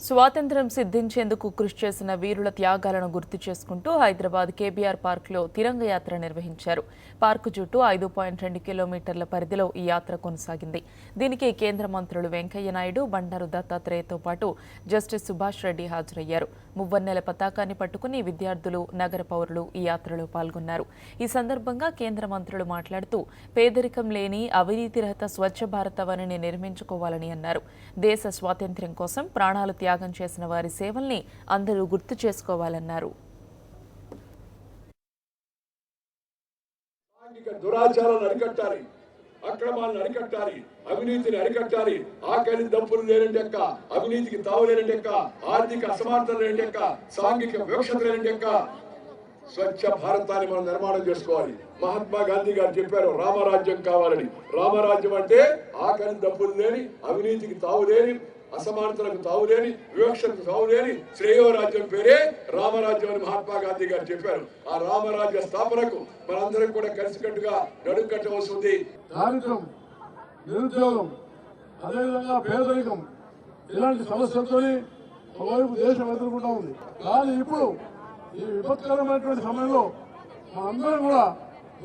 స్వాతంత్ర్యం సిద్ధించేందుకు కృషి చేసిన వీరుల త్యాగాలను గుర్తు చేసుకుంటూ హైదరాబాద్ కేబీఆర్ పార్కులో తిరంగ యాత్ర నిర్వహించారు. పార్కు చుట్టూ 5.2 కిలోమీటర్ల పరిధిలో ఈ యాత్ర కొనసాగింది. దీనికి కేంద్ర మంత్రులు వెంకయ్య నాయుడు, బండారు దత్తాత్రేయతో పాటు జస్టిస్ సుభాష్ రెడ్డి హాజరయ్యారు. మువ్వన్నెల పతాకాన్ని పట్టుకుని విద్యార్థులు, నగర పౌరులు ఈ యాత్రలో పాల్గొన్నారు. ఈ సందర్భంగా కేంద్ర మంత్రులు మాట్లాడుతూ పేదరికం లేని అవినీతి రహిత స్వచ్ఛ భారత్ అవనిని నిర్మించుకోవాలని అన్నారు. దేశ స్వాతంత్ర్యం కోసం ప్రాణాలు త్యాగం చేసిన వారి సేవల్ని అందరూ గుర్తు చేసుకోవాలన్నారు. దురాచారాలను అరికట్టాలి, అక్రమాలను అరికట్టాలి, అవినీతిని అరికట్టాలి. ఆకలి దప్పులు లేనంటెక్క, అవినీతికి తావు లేనంటెక్క, ఆర్థిక అసమానతలు లేనంటెక్క, సాంఘిక వివక్షత లేనంటెక్క స్వచ్ఛ భారతాన్ని మనం నిర్మాణం చేసుకోవాలి. మహాత్మా గాంధీ గారు చెప్పారు రామరాజ్యం కావాలని. రామరాజ్యం అంటే ఆకలి దప్పులు లేని, అవినీతికి తావు లేని, అసమానతలకు తావులేని, వివక్షకు తావులేని శ్రేయోరాజ్యం పేరే రామరాజ్యం అని మహాత్మా గాంధీ గారు చెప్పారు. ఆ రామరాజ్య స్థాపనకు మనందరం కూడా కలిసికట్టుగా నడుంకట్టవలసి ఉంది. దారిద్ర్యం, నిరుద్యోగం, అదేవిధంగా పేదరికం ఇలాంటి సమస్యలతో ఒకవైపు దేశం ఎదుర్కొంటూ ఉంది. కానీ ఇప్పుడు ఈ విపత్కరమైనటువంటి సమయంలో మనందరం కూడా,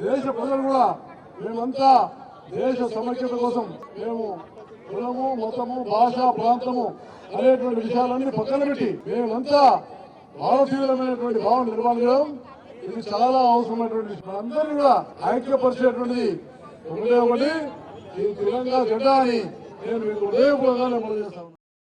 దేశ ప్రజలు కూడా, మేమంతా దేశ సమైక్యత కోసం మేము కులము, మతము, భాష, ప్రాంతము అనేటువంటి విషయాలన్నీ పక్కన పెట్టి మేమంతా భారతీయులమైనటువంటి భావన నిర్మాణం ఇది చాలా అవసరమైనటువంటి అందరినీ కూడా ఐక్యపరిచేటువంటిది ఒకటి ఈ తిరంగా జెండా అని నేను మీకు హృదయపూర్వకంగా మనం చేస్తాను.